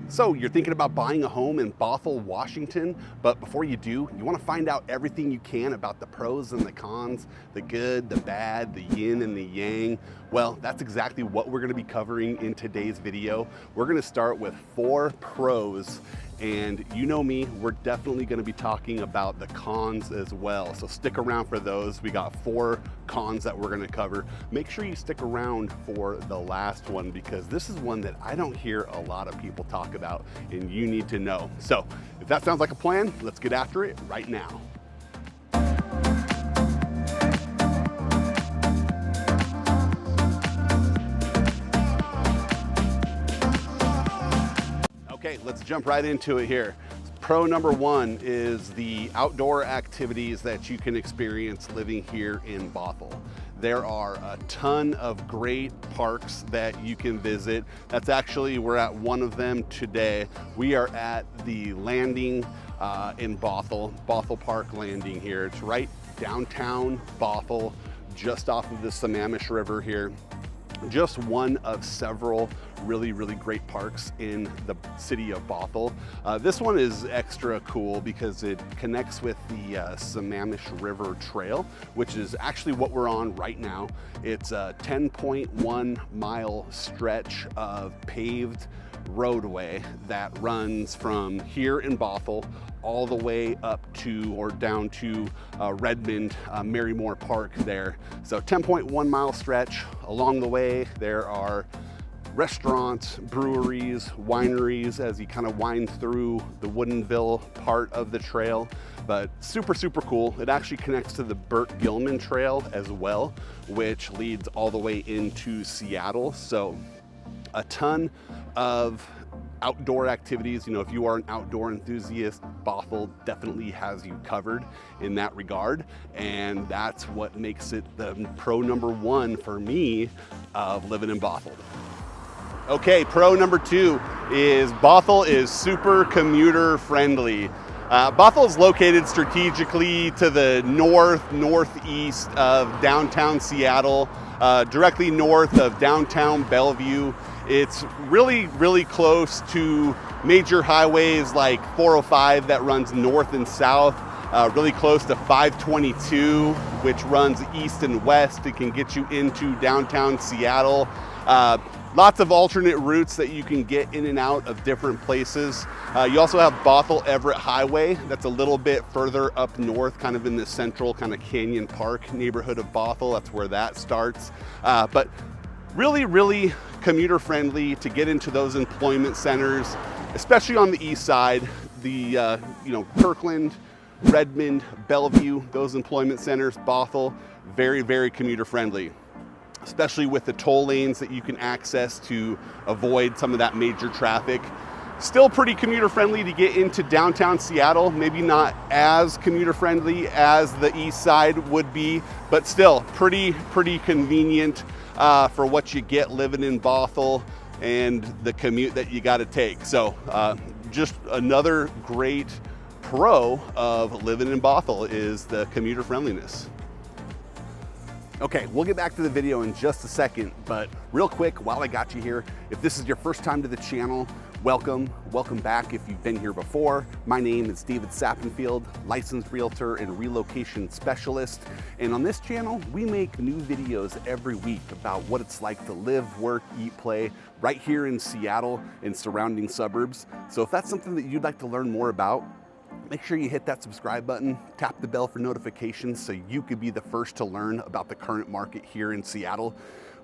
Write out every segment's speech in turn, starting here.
So you're thinking about buying a home in Bothell, Washington, but before you do, you want to find out everything you can about the pros and the cons, the good, the bad, the yin and the yang. Well, that's exactly what we're going to be covering in today's video. We're going to start with 4 pros, and you know me, we're definitely going to be talking about the cons as well. So stick around for those. We got 4 cons that we're going to cover. Make sure you stick around for the last one, because this is one that I don't hear a lot of people talk about and you need to know. So if that sounds like a plan, let's get after it right now. Okay, let's jump right into it here. Pro number 1 is the outdoor activities that you can experience living here in Bothell. There are a ton of great parks that you can visit. We're at one of them today. We are at the landing in Bothell Park Landing here. It's right downtown Bothell, just off of the Sammamish River here. Just one of several really great parks in the city of Bothell. This one is extra cool because it connects with the Sammamish River Trail, which is actually what we're on right now. It's a 10.1 mile stretch of paved roadway that runs from here in Bothell all the way up to or down to Redmond, Marymore Park there. So 10.1 mile stretch. Along the way there are restaurants, breweries, wineries as you kind of wind through the Woodinville part of the trail, but super cool. It actually connects to the Burt Gilman Trail as well, which leads all the way into Seattle. So a ton of outdoor activities. You know, if you are an outdoor enthusiast, Bothell definitely has you covered in that regard, and that's what makes it the pro number 1 for me of living in Bothell. Okay, pro number 2 is Bothell is super commuter friendly. Bothell is located strategically to the northeast of downtown Seattle, directly north of downtown Bellevue. It's really close to major highways like 405 that runs north and south, really close to 522, which runs east and west. It can get you into downtown Seattle. Lots of alternate routes that you can get in and out of different places. You also have Bothell Everett Highway that's a little bit further up north, kind of in the central kind of Canyon Park neighborhood of Bothell. That's where that starts. But really commuter friendly to get into those employment centers, especially on the east side. The Kirkland, Redmond, Bellevue, those employment centers, Bothell, very commuter friendly, especially with the toll lanes that you can access to avoid some of that major traffic. Still pretty commuter friendly to get into downtown Seattle, maybe not as commuter friendly as the east side would be, but still pretty convenient for what you get living in Bothell and the commute that you got to take. So just another great pro of living in Bothell is the commuter friendliness. Okay, we'll get back to the video in just a second, but real quick, while I got you here, if this is your first time to the channel, welcome back if you've been here before. My name is David Sappenfield, licensed realtor and relocation specialist. And on this channel, we make new videos every week about what it's like to live, work, eat, play right here in Seattle and surrounding suburbs. So if that's something that you'd like to learn more about, make sure you hit that subscribe button, tap the bell for notifications so you could be the first to learn about the current market here in Seattle.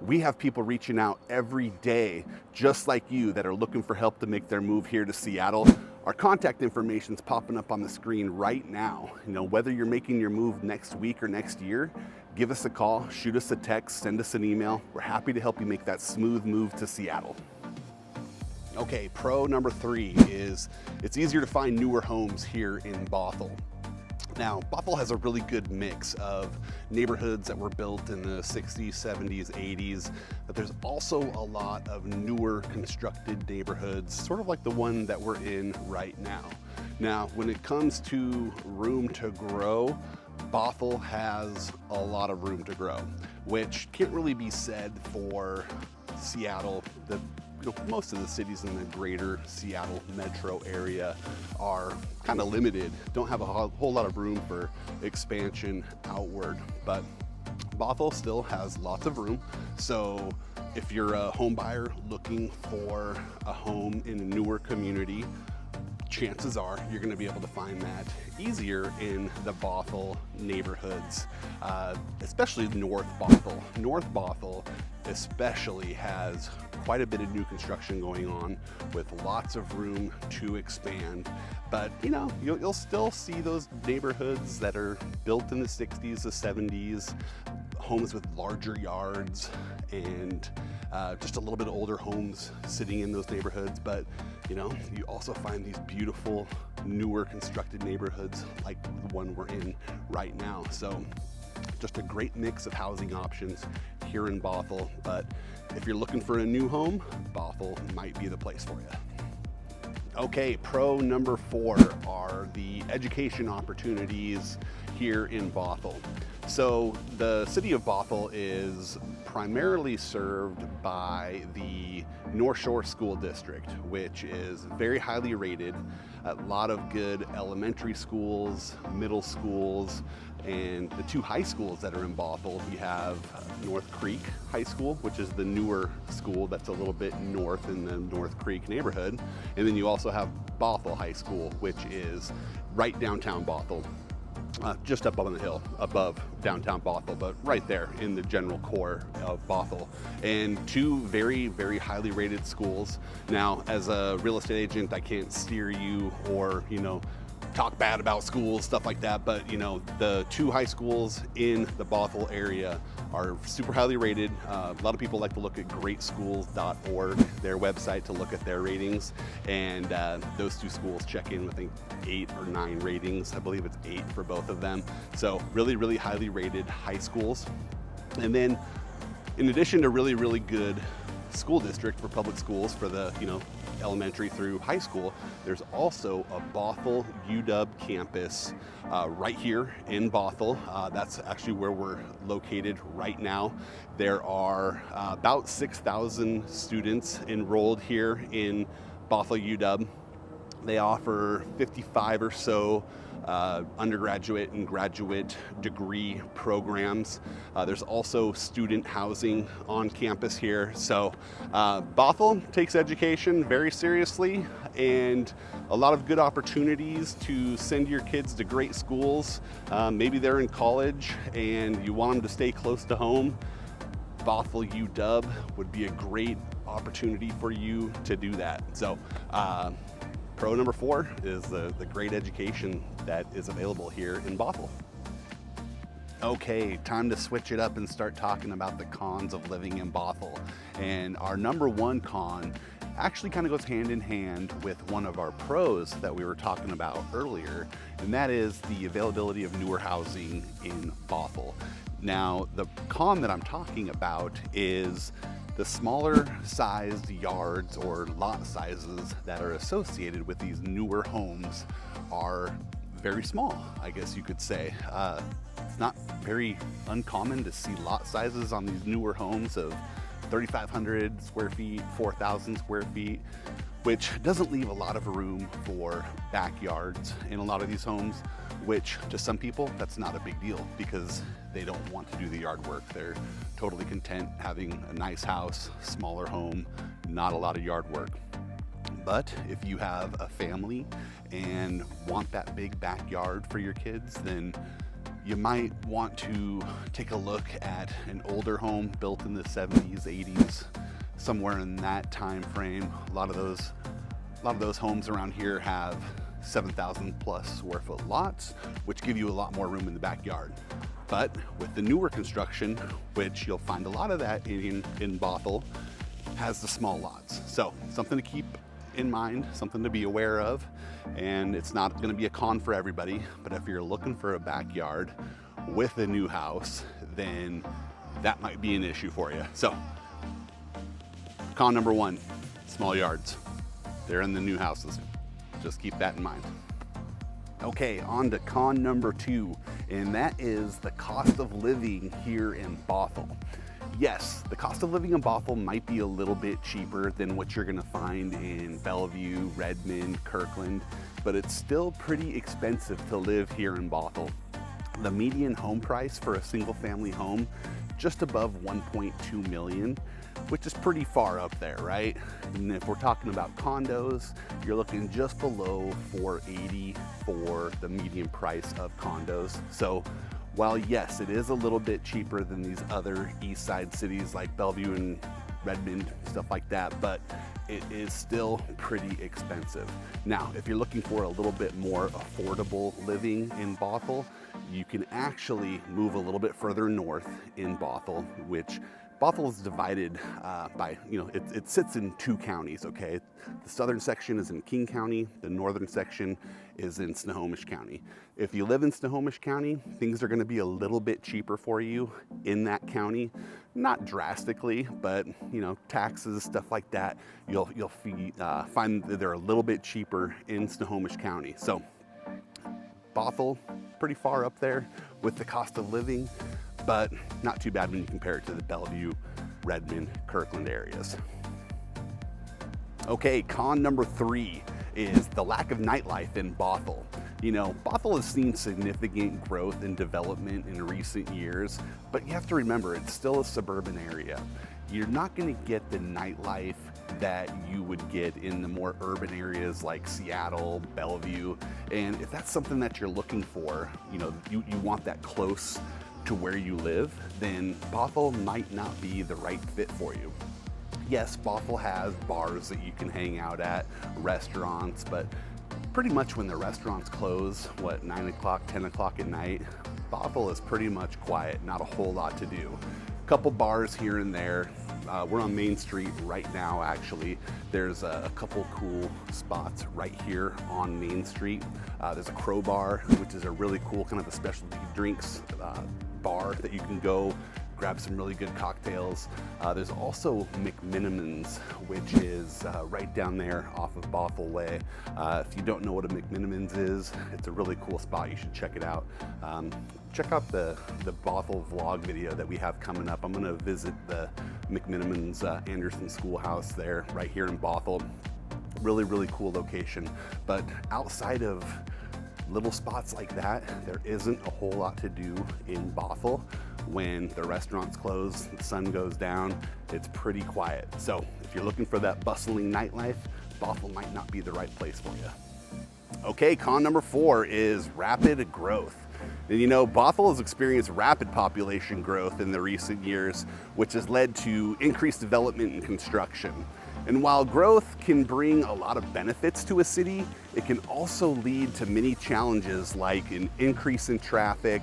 We have people reaching out every day, just like you, that are looking for help to make their move here to Seattle. Our contact information is popping up on the screen right now. You know, whether you're making your move next week or next year, give us a call, shoot us a text, send us an email. We're happy to help you make that smooth move to Seattle. Okay, pro number 3 is it's easier to find newer homes here in Bothell. Now, Bothell has a really good mix of neighborhoods that were built in the 60s, 70s, 80s, but there's also a lot of newer constructed neighborhoods, sort of like the one that we're in right now. Now, when it comes to room to grow, Bothell has a lot of room to grow, which can't really be said for Seattle, the most of the cities in the greater Seattle metro area are kind of limited, don't have a whole lot of room for expansion outward, but Bothell still has lots of room. So if you're a home buyer looking for a home in a newer community, chances are you're going to be able to find that easier in the Bothell neighborhoods, especially North Bothell. North Bothell especially has quite a bit of new construction going on with lots of room to expand. But you'll still see those neighborhoods that are built in the 60s, the 70s, homes with larger yards and just a little bit older homes sitting in those neighborhoods. But you also find these beautiful newer constructed neighborhoods like the one we're in right now. So just a great mix of housing options here in Bothell. But if you're looking for a new home, Bothell might be the place for you. Okay, pro number 4 are the education opportunities here in Bothell. So the city of Bothell is primarily served by the North Shore School District, which is very highly rated. A lot of good elementary schools, middle schools, and the 2 high schools that are in Bothell. We have North Creek High School, which is the newer school that's a little bit north in the North Creek neighborhood. And then you also have Bothell High School, which is right downtown Bothell. Just up on the hill above downtown Bothell, but right there in the general core of Bothell. And 2 very, very highly rated schools. Now, as a real estate agent, I can't steer you or, talk bad about schools, stuff like that. But, the 2 high schools in the Bothell area are super highly rated. A lot of people like to look at greatschools.org, their website, to look at their ratings. And those 2 schools check in with, I think, 8 or 9 ratings. I believe it's 8 for both of them. So really, really highly rated high schools. And then in addition to really, really good school district for public schools for the, elementary through high school, there's also a Bothell UW campus right here in Bothell. That's actually where we're located right now. There are about 6,000 students enrolled here in Bothell UW. They offer 55 or so undergraduate and graduate degree programs. There's also student housing on campus here. So Bothell takes education very seriously, and a lot of good opportunities to send your kids to great schools. Maybe they're in college and you want them to stay close to home. Bothell UW would be a great opportunity for you to do that. So pro number 4 is the great education that is available here in Bothell. Okay, time to switch it up and start talking about the cons of living in Bothell. And our number 1 con actually kind of goes hand in hand with one of our pros that we were talking about earlier, and that is the availability of newer housing in Bothell. Now, the con that I'm talking about is the smaller sized yards or lot sizes that are associated with these newer homes are very small, I guess you could say. It's not very uncommon to see lot sizes on these newer homes of 3,500 square feet, 4,000 square feet, which doesn't leave a lot of room for backyards in a lot of these homes, which to some people, that's not a big deal because they don't want to do the yard work. They're totally content having a nice house, smaller home, not a lot of yard work. But if you have a family and want that big backyard for your kids, then you might want to take a look at an older home built in the 70s, 80s, somewhere in that time frame. A lot of those homes around here have 7,000 plus square foot lots, which give you a lot more room in the backyard. But with the newer construction, which you'll find a lot of that in Bothell, has the small lots. So something to keep in mind, something to be aware of, and it's not going to be a con for everybody, but if you're looking for a backyard with a new house, then that might be an issue for you. So con number 1, small yards. They're in the new houses. Just keep that in mind. Okay, on to con number 2, and that is the cost of living here in Bothell. yes, the cost of living in Bothell might be a little bit cheaper than what you're gonna find in Bellevue, Redmond, Kirkland, but it's still pretty expensive to live here in Bothell. The median home price for a single family home, just above 1.2 million, which is pretty far up there, right? And if we're talking about condos, you're looking just below 480 for the median price of condos. So while yes, it is a little bit cheaper than these other east side cities like Bellevue and Redmond, stuff like that, but it is still pretty expensive. Now, if you're looking for a little bit more affordable living in Bothell, you can actually move a little bit further north in Bothell, which Bothell is divided by, it sits in 2 counties, okay? The southern section is in King County, the northern section is in Sammamish County. If you live in Sammamish County, things are gonna be a little bit cheaper for you in that county. Not drastically, but taxes, stuff like that, you'll find that they're a little bit cheaper in Sammamish County. So Bothell, pretty far up there with the cost of living, but not too bad when you compare it to the Bellevue, Redmond, Kirkland areas. Okay, con number 3 is the lack of nightlife in Bothell. Bothell has seen significant growth and development in recent years, but you have to remember it's still a suburban area. You're not going to get the nightlife that you would get in the more urban areas like Seattle, Bellevue, and if that's something that you're looking for, you want that close to where you live, then Bothell might not be the right fit for you. Yes, Bothell has bars that you can hang out at, restaurants, but pretty much when the restaurants close, 9 o'clock, 10 o'clock at night, Bothell is pretty much quiet, not a whole lot to do. A couple bars here and there. We're on Main Street right now, actually. There's a couple cool spots right here on Main Street. There's a Crow Bar, which is a really cool kind of a specialty drinks bar that you can go grab some really good cocktails. There's also McMinimans, which is right down there off of Bothell WA. If you don't know what a McMinimans is, it's a really cool spot. You should check it out. Check out the Bothell vlog video that we have coming up. I'm gonna visit the McMinimans Anderson Schoolhouse there, right here in Bothell. Really, really cool location. But outside of little spots like that, there isn't a whole lot to do in Bothell. When the restaurants close, the sun goes down, it's pretty quiet. So if you're looking for that bustling nightlife, Bothell might not be the right place for you. Okay, con number 4 is rapid growth. And Bothell has experienced rapid population growth in the recent years, which has led to increased development and construction. And while growth can bring a lot of benefits to a city, it can also lead to many challenges like an increase in traffic,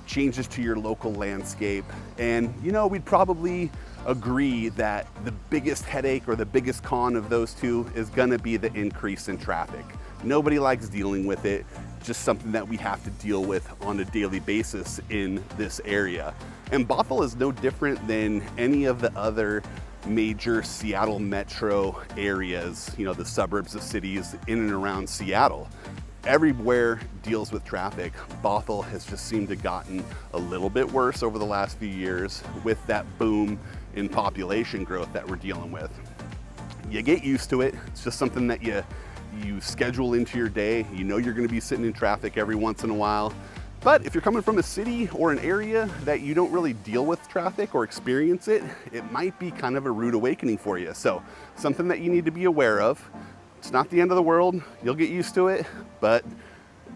changes to your local landscape. And we'd probably agree that the biggest headache or the biggest con of those two is gonna be the increase in traffic. Nobody likes dealing with it, just something that we have to deal with on a daily basis in this area. And Bothell is no different than any of the other major Seattle metro areas, the suburbs of cities in and around Seattle. Everywhere deals with traffic. Bothell has just seemed to gotten a little bit worse over the last few years with that boom in population growth that we're dealing with. You get used to it. It's just something that you schedule into your day. You're gonna be sitting in traffic every once in a while. But if you're coming from a city or an area that you don't really deal with traffic or experience it, it might be kind of a rude awakening for you. So something that you need to be aware of. It's not the end of the world. You'll get used to it, but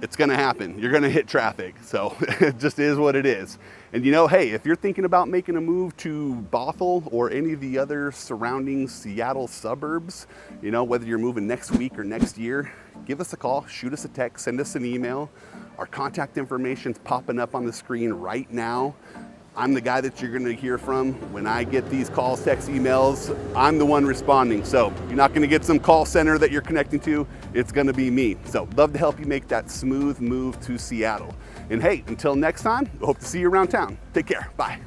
it's gonna happen. You're gonna hit traffic. So it just is what it is. And hey, if you're thinking about making a move to Bothell or any of the other surrounding Seattle suburbs, whether you're moving next week or next year, give us a call, shoot us a text, send us an email. Our contact information's popping up on the screen right now. I'm the guy that you're gonna hear from. When I get these calls, texts, emails, I'm the one responding. So you're not gonna get some call center that you're connecting to, it's gonna be me. So love to help you make that smooth move to Seattle. And hey, until next time, I hope to see you around town. Take care, bye.